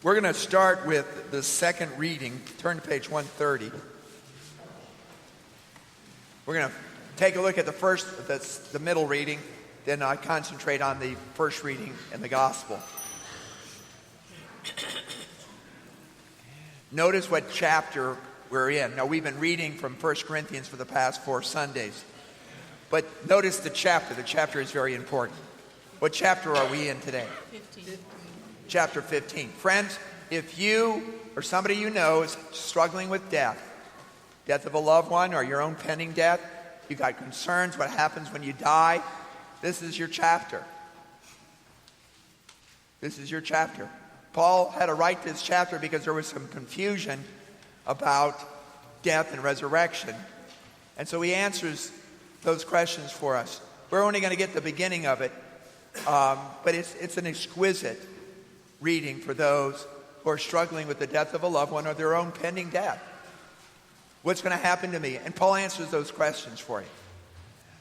We're going to start with the second reading. Turn to page 130. We're going to take a look at the middle reading, then I concentrate on the first reading in the gospel. Notice what chapter we're in. Now, we've been reading from 1 Corinthians for the past 4 Sundays. But notice the chapter. The chapter is very important. What chapter are we in today? 15. Chapter 15. Friends, if you or somebody you know is struggling with death of a loved one or your own pending death, you got concerns what happens when you die, this is your chapter. This is your chapter. Paul had to write this chapter because there was some confusion about death and resurrection. And so he answers those questions for us. We're only going to get the beginning of it, but it's an exquisite reading for those who are struggling with the death of a loved one or their own pending death. What's going to happen to me? And Paul answers those questions for you.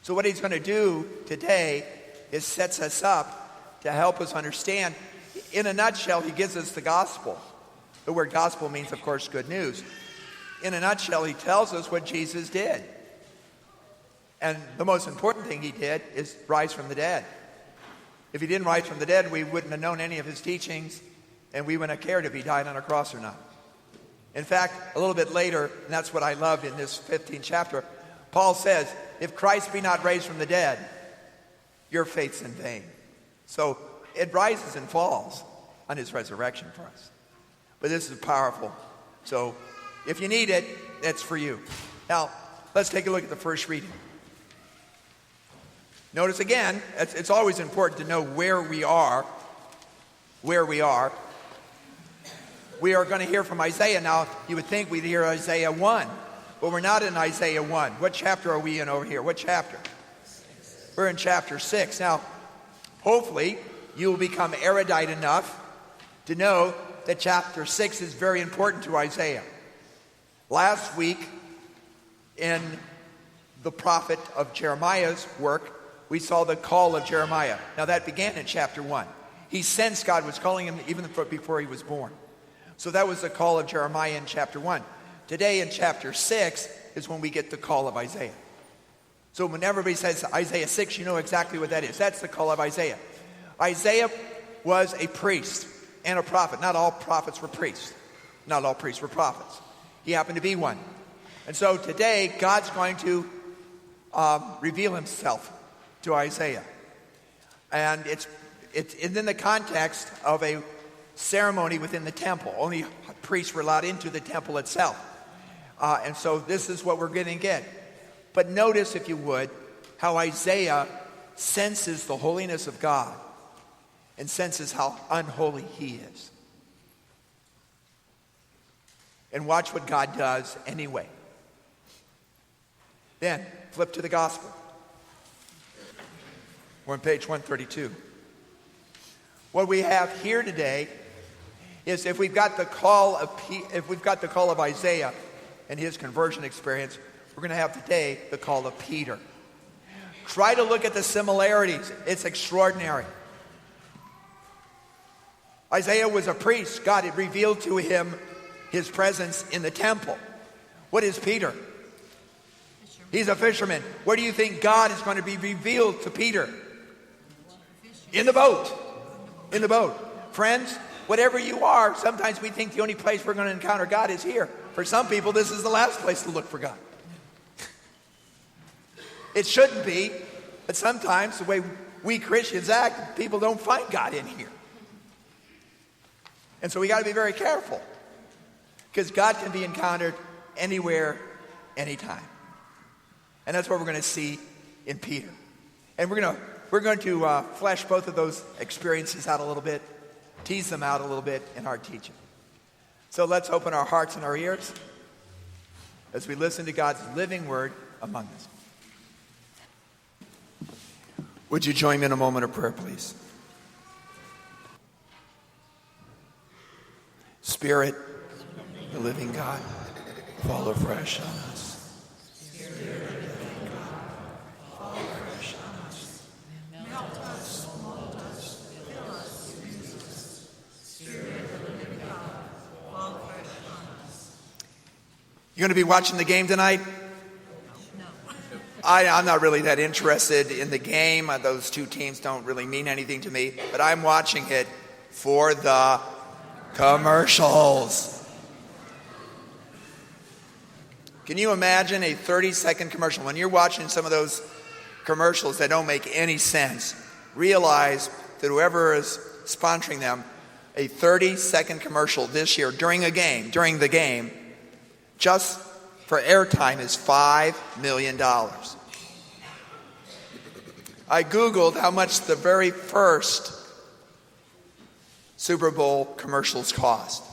So what he's going to do today is sets us up to help us understand. In a nutshell, he gives us the gospel. The word gospel means, of course, good news. In a nutshell, he tells us what Jesus did. And the most important thing he did is rise from the dead. If he didn't rise from the dead, we wouldn't have known any of his teachings, and we wouldn't have cared if he died on a cross or not. In fact, a little bit later, and that's what I loved in this 15th chapter, Paul says, if Christ be not raised from the dead, your faith's in vain. So it rises and falls on his resurrection for us. But this is powerful. So if you need it, it's for you. Now, let's take a look at the first reading. Notice again, it's always important to know where we are. Where we are. We are going to hear from Isaiah. Now, you would think we'd hear Isaiah 1. But we're not in Isaiah 1. What chapter are we in over here? What chapter? 6. We're in chapter 6. Now, hopefully, you will become erudite enough to know that chapter 6 is very important to Isaiah. Last week, in the prophet of Jeremiah's work, we saw the call of Jeremiah. Now that began in chapter 1. He sensed God was calling him even before he was born. So that was the call of Jeremiah in chapter 1. Today in chapter 6 is when we get the call of Isaiah. So when everybody says Isaiah 6, you know exactly what that is. That's the call of Isaiah. Isaiah was a priest and a prophet. Not all prophets were priests. Not all priests were prophets. He happened to be one. And so today, God's going to reveal himself to Isaiah. And it's in the context of a ceremony within the temple. Only priests were allowed into the temple itself. And so this is what we're going to get. But notice, if you would, how Isaiah senses the holiness of God and senses how unholy he is. And watch what God does anyway. Then, flip to the gospel. We're on page 132. What we have here today is if we've got the call of Isaiah and his conversion experience, we're going to have today the call of Peter. Try to look at the similarities. It's extraordinary. Isaiah was a priest. God had revealed to him his presence in the temple. What is Peter? He's a fisherman. Where do you think God is going to be revealed to Peter? In the boat. In the boat. Friends, whatever you are, sometimes we think the only place we're going to encounter God is here. For some people, this is the last place to look for God. It shouldn't be, but sometimes the way we Christians act, people don't find God in here. And so we got to be very careful, because God can be encountered anywhere, anytime. And that's what we're going to see in Peter. And we're going to flesh both of those experiences out a little bit, tease them out a little bit in our teaching. So let's open our hearts and our ears as we listen to God's living word among us. Would you join me in a moment of prayer, please? Spirit, the living God, fall afresh on us. Spirit, the living God, fall afresh on us. Melt us, mold us, fill us, use us. Spirit, the living God, You going to be watching the game tonight? I'm not really that interested in the game. Those two teams don't really mean anything to me. But I'm watching it for the commercials. Can you imagine a 30-second commercial? When you're watching some of those commercials that don't make any sense, realize that whoever is sponsoring them, a 30-second commercial this year during the game, just for airtime is $5 million. I Googled how much the very first Super Bowl commercials cost.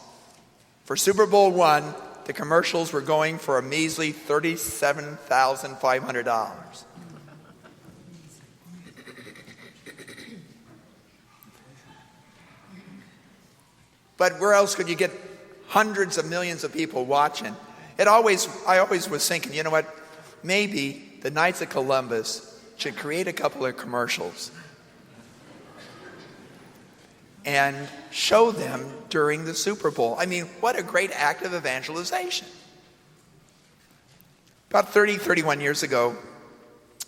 For Super Bowl I, the commercials were going for a measly $37,500. But where else could you get hundreds of millions of people watching? I always was thinking, you know what? Maybe the Knights of Columbus should create a couple of commercials and show them during the Super Bowl. I mean, what a great act of evangelization. About 31 years ago,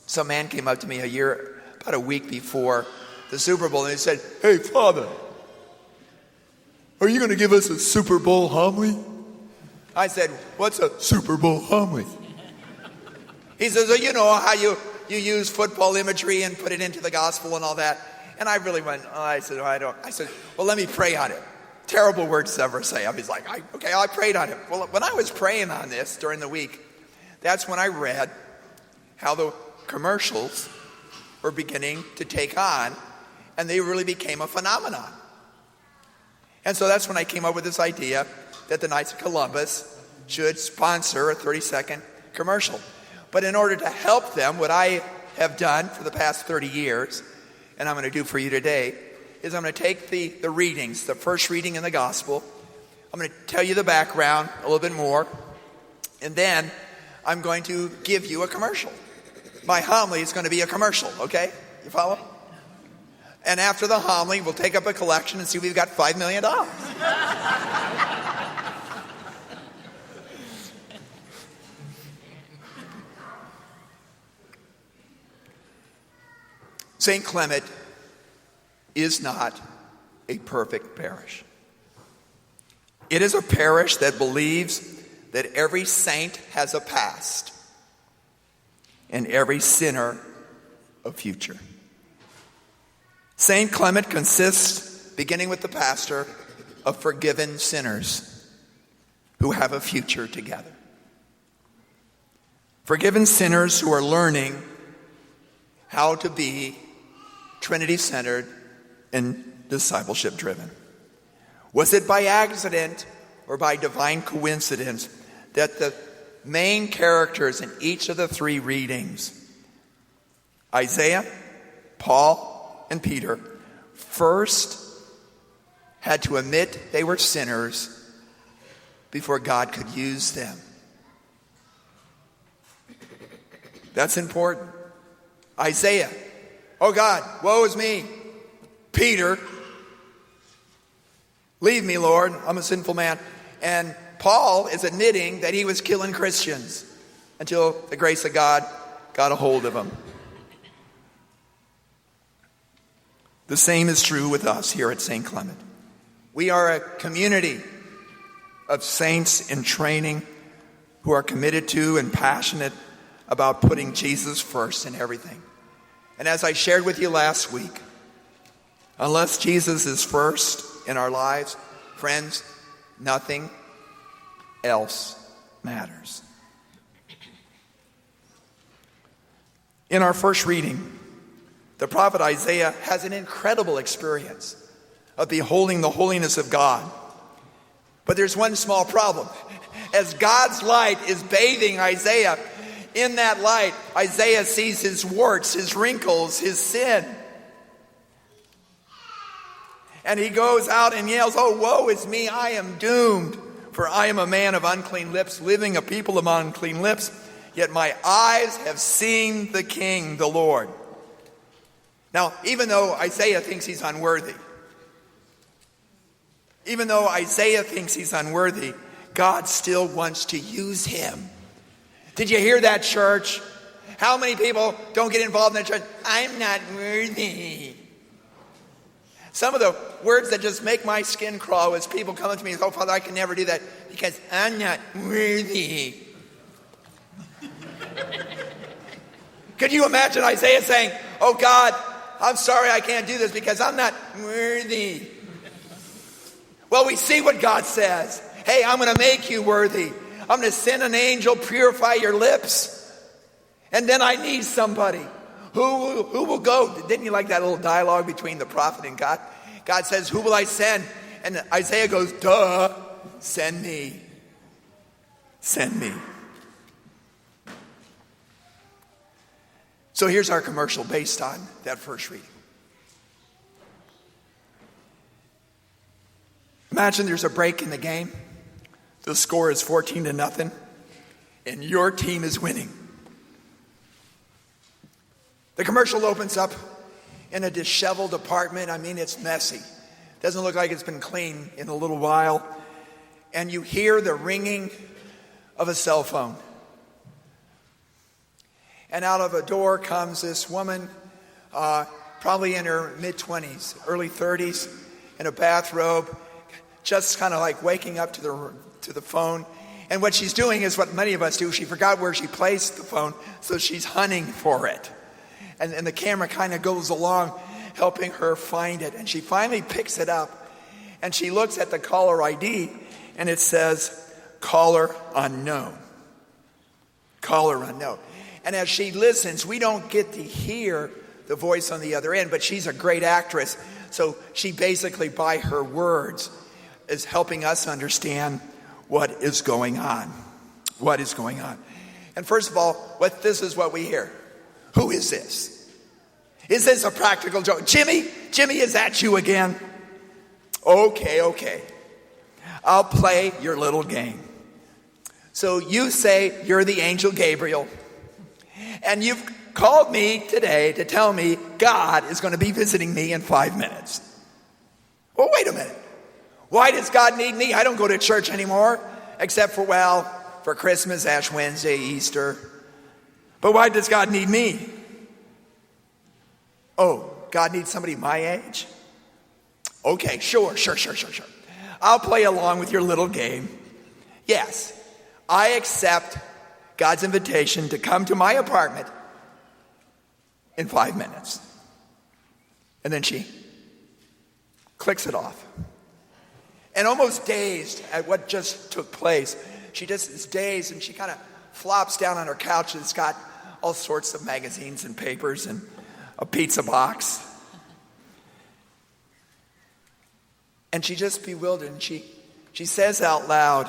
some man came up to me about a week before the Super Bowl, and he said, "Hey, Father, are you going to give us a Super Bowl homily?" I said, "What's a Super Bowl homily?" He says, "Oh, you know how you use football imagery and put it into the gospel and all that." And I really went, I said, I don't. I said, "Well, let me pray on it." Terrible words to ever say. He's like, okay, I prayed on it. Well, when I was praying on this during the week, that's when I read how the commercials were beginning to take on, and they really became a phenomenon. And so that's when I came up with this idea that the Knights of Columbus should sponsor a 30-second commercial. But in order to help them, what I have done for the past 30 years, and I'm going to do for you today, is I'm going to take the readings, the first reading in the gospel. I'm going to tell you the background a little bit more, and then I'm going to give you a commercial. My homily is going to be a commercial, okay? You follow? And after the homily, we'll take up a collection and see if we've got $5 million. St. Clement is not a perfect parish. It is a parish that believes that every saint has a past and every sinner a future. St. Clement consists, beginning with the pastor, of forgiven sinners who have a future together. Forgiven sinners who are learning how to be Trinity-centered and discipleship-driven. Was it by accident or by divine coincidence that the main characters in each of the three readings, Isaiah, Paul, and Peter, first had to admit they were sinners before God could use them? That's important. Isaiah, "Oh God, woe is me." Peter, "Leave me, Lord, I'm a sinful man." And Paul is admitting that he was killing Christians until the grace of God got a hold of him. The same is true with us here at St. Clement. We are a community of saints in training who are committed to and passionate about putting Jesus first in everything. And as I shared with you last week, unless Jesus is first in our lives, friends, nothing else matters. In our first reading, the prophet Isaiah has an incredible experience of beholding the holiness of God. But there's one small problem. As God's light is bathing Isaiah, in that light, Isaiah sees his warts, his wrinkles, his sin. And he goes out and yells, "Oh, woe is me, I am doomed, for I am a man of unclean lips, living a people of unclean lips, yet my eyes have seen the King, the Lord." Now, even though Isaiah thinks he's unworthy, God still wants to use him. Did you hear that, church? How many people don't get involved in the church? I'm not worthy. Some of the words that just make my skin crawl is people coming to me and say, oh, Father, I can never do that because I'm not worthy. Could you imagine Isaiah saying, oh God, I'm sorry I can't do this because I'm not worthy. Well, we see what God says. Hey, I'm going to make you worthy. I'm going to send an angel, purify your lips. And then I need somebody. Who will go? Didn't you like that little dialogue between the prophet and God? God says, who will I send? And Isaiah goes, duh, send me. Send me. So here's our commercial based on that first reading. Imagine there's a break in the game. The score is 14-0, and your team is winning. The commercial opens up in a disheveled apartment. I mean, it's messy. Doesn't look like it's been cleaned in a little while. And you hear the ringing of a cell phone. And out of a door comes this woman, probably in her mid-20s, early 30s, in a bathrobe, just kind of like waking up to the phone. And what she's doing is what many of us do. She forgot where she placed the phone, so she's hunting for it. And the camera kind of goes along, helping her find it. And she finally picks it up. And she looks at the caller ID, and it says, caller unknown. Caller unknown. And as she listens, we don't get to hear the voice on the other end, but she's a great actress. So she basically, by her words, is helping us understand what is going on. What is going on. And first of all, this is what we hear. Who is this? Is this a practical joke? Jimmy, is that you again? Okay. I'll play your little game. So you say you're the angel Gabriel. And you've called me today to tell me God is going to be visiting me in 5 minutes. Well, wait a minute. Why does God need me? I don't go to church anymore, except for Christmas, Ash Wednesday, Easter. But why does God need me? Oh, God needs somebody my age? Okay, sure. I'll play along with your little game. Yes, I accept God's invitation to come to my apartment in 5 minutes. And then she clicks it off. And almost dazed at what just took place, she just is dazed and she kind of flops down on her couch and it's got all sorts of magazines and papers and a pizza box. And she just bewildered and she says out loud,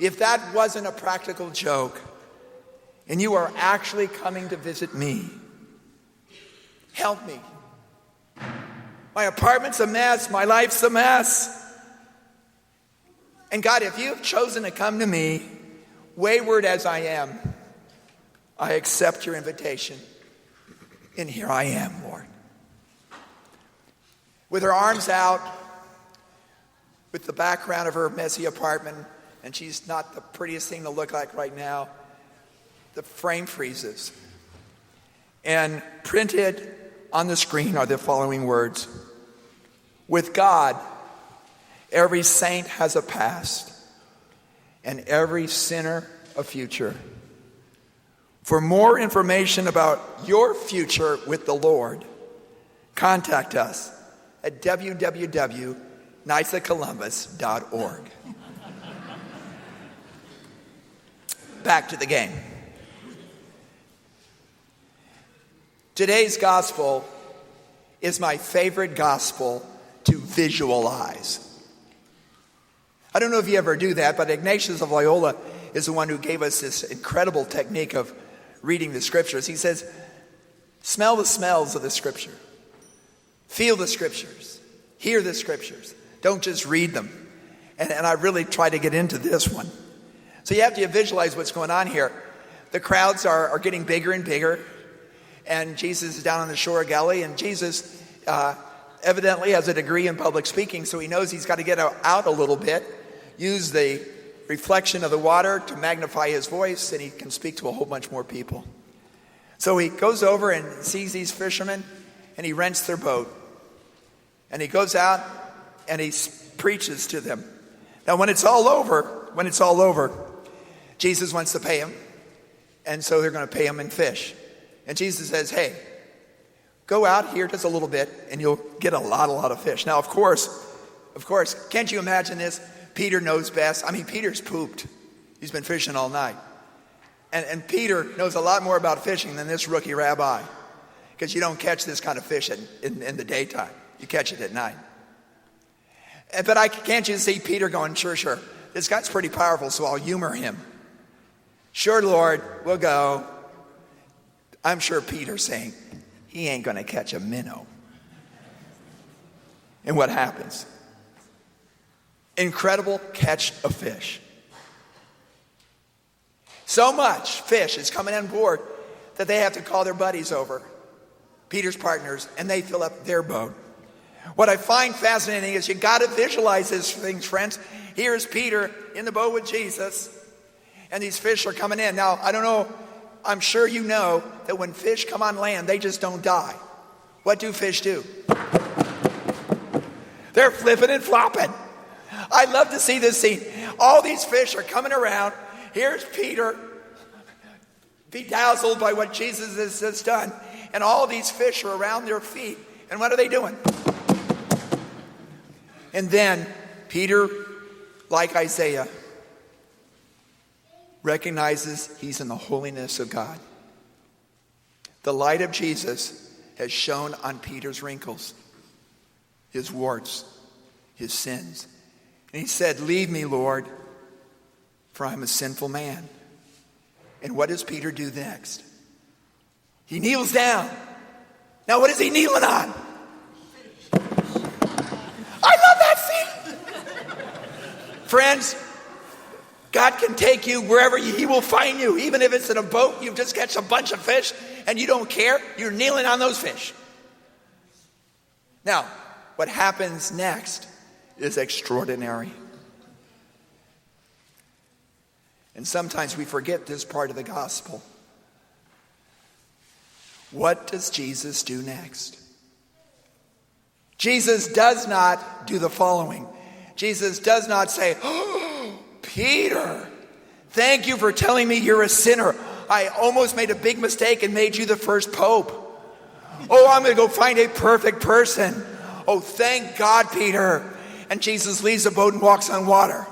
if that wasn't a practical joke and you are actually coming to visit me, help me. My apartment's a mess. My life's a mess. And God, if you've chosen to come to me, wayward as I am, I accept your invitation. And here I am, Lord. With her arms out, with the background of her messy apartment, and she's not the prettiest thing to look like right now, the frame freezes. And printed on the screen are the following words. With God, every saint has a past, and every sinner a future. For more information about your future with the Lord, contact us at www.nicacolumbus.org. Back to the game. Today's gospel is my favorite gospel to visualize. I don't know if you ever do that, but Ignatius of Loyola is the one who gave us this incredible technique of reading the scriptures. He says, smell the smells of the scripture. Feel the scriptures. Hear the scriptures. Don't just read them. And I really try to get into this one. So you have to visualize what's going on here. The crowds are getting bigger and bigger. And Jesus is down on the shore of Galilee. And Jesus evidently has a degree in public speaking. So he knows he's got to get out a little bit use the reflection of the water to magnify his voice, and he can speak to a whole bunch more people. So he goes over and sees these fishermen, and he rents their boat. And he goes out and he preaches to them. Now when it's all over, Jesus wants to pay him. And so they're going to pay him in fish. And Jesus says, hey, go out here just a little bit and you'll get a lot of fish. Now, of course, can't you imagine this? Peter knows best. I mean, Peter's pooped. He's been fishing all night. And Peter knows a lot more about fishing than this rookie rabbi. Because you don't catch this kind of fish in the daytime. You catch it at night. But can't you see Peter going, sure. This guy's pretty powerful, so I'll humor him. Sure, Lord, we'll go. I'm sure Peter's saying, he ain't going to catch a minnow. And what happens? Incredible catch of fish. So much fish is coming on board that they have to call their buddies over, Peter's partners, and they fill up their boat. What I find fascinating is you got to visualize these things, friends. Here's Peter in the boat with Jesus, and these fish are coming in. Now, I don't know, I'm sure you know that when fish come on land, they just don't die. What do fish do? They're flipping and flopping. I love to see this scene. All these fish are coming around. Here's Peter, bedazzled by what Jesus has done. And all these fish are around their feet. And what are they doing? And then Peter, like Isaiah, recognizes he's in the holiness of God. The light of Jesus has shone on Peter's wrinkles, his warts, his sins. And he said, leave me, Lord, for I'm a sinful man. And what does Peter do next? He kneels down. Now what is he kneeling on? I love that scene. Friends, God can take you wherever he will find you. Even if it's in a boat, you've just catch a bunch of fish and you don't care. You're kneeling on those fish. Now, what happens next is extraordinary. And sometimes we forget this part of the gospel. What does Jesus do next? Jesus does not do the following. Jesus does not say, oh, Peter, thank you for telling me you're a sinner. I almost made a big mistake and made you the first pope. Oh, I'm going to go find a perfect person. Oh, thank God, Peter. And Jesus leaves the boat and walks on water.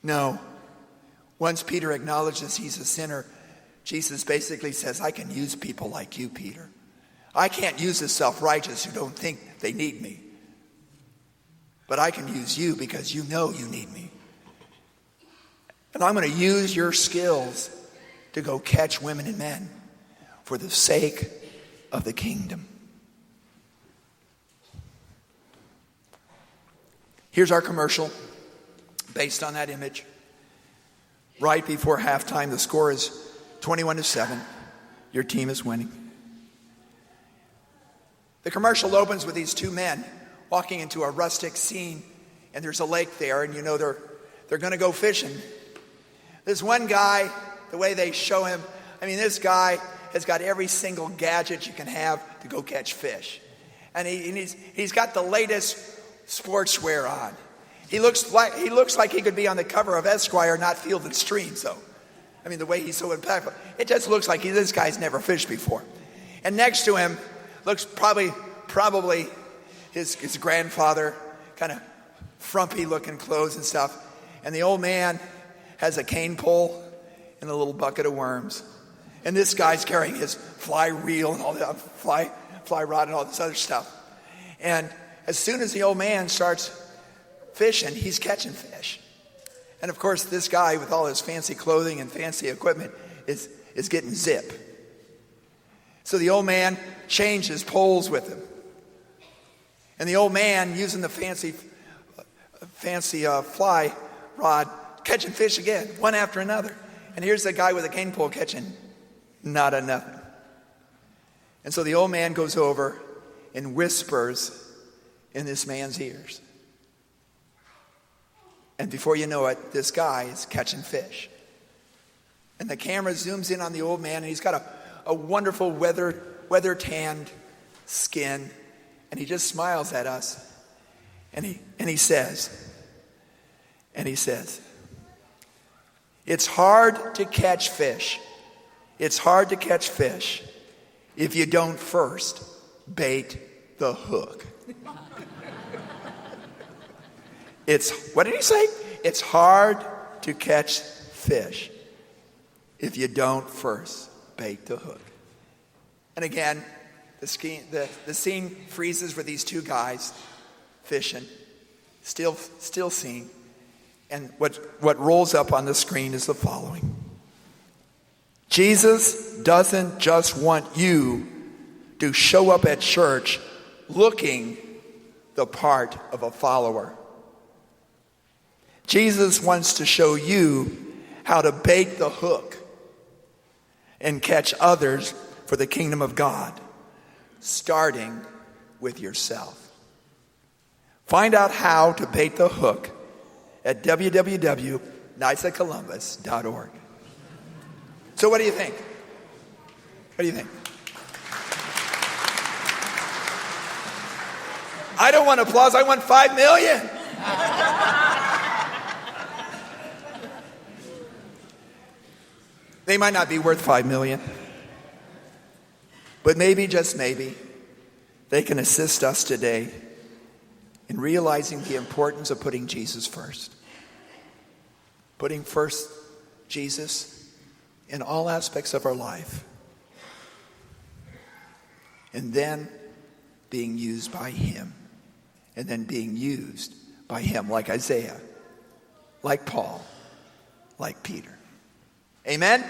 No. Once Peter acknowledges he's a sinner, Jesus basically says, I can use people like you, Peter. I can't use the self-righteous who don't think they need me. But I can use you because you know you need me. And I'm going to use your skills to go catch women and men for the sake of the kingdom. Here's our commercial based on that image. Right before halftime, the score is 21-7. Your team is winning. The commercial opens with these two men walking into a rustic scene, and there's a lake there, and you know they're going to go fishing. This one guy, the way they show him, I mean, this guy has got every single gadget you can have to go catch fish. And he's got the latest sportswear on. He looks like he could be on the cover of Esquire, not Field and Stream. So, I mean, the way he's so impactful, it just looks like this guy's never fished before. And next to him looks probably his grandfather, kind of frumpy looking clothes and stuff. And the old man has a cane pole and a little bucket of worms. And this guy's carrying his fly reel and all that, fly rod and all this other stuff. And as soon as the old man starts fishing, he's catching fish. And of course, this guy with all his fancy clothing and fancy equipment is getting zip. So the old man changes poles with him. And the old man, using the fancy fly rod, catching fish again, one after another. And here's the guy with a cane pole catching not a nothing. And so the old man goes over and whispers in this man's ears. And before you know it, this guy is catching fish. And the camera zooms in on the old man, and he's got a wonderful weather-tanned skin. And he just smiles at us. And he says, it's hard to catch fish. It's hard to catch fish if you don't first bait the hook. What did he say? It's hard to catch fish if you don't first bait the hook. And again, the scene freezes with these two guys fishing, still seeing. And what rolls up on the screen is the following. Jesus doesn't just want you to show up at church looking the part of a follower. Jesus wants to show you how to bait the hook and catch others for the kingdom of God, starting with yourself. Find out how to bait the hook at www.knightsofcolumbus.org. So what do you think? What do you think? I don't want applause. I want 5 million. They might not be worth 5 million. But maybe, just maybe, they can assist us today in realizing the importance of putting Jesus first. Putting first Jesus in all aspects of our life. And then being used by him. And then being used by him, like Isaiah, like Paul, like Peter. Amen?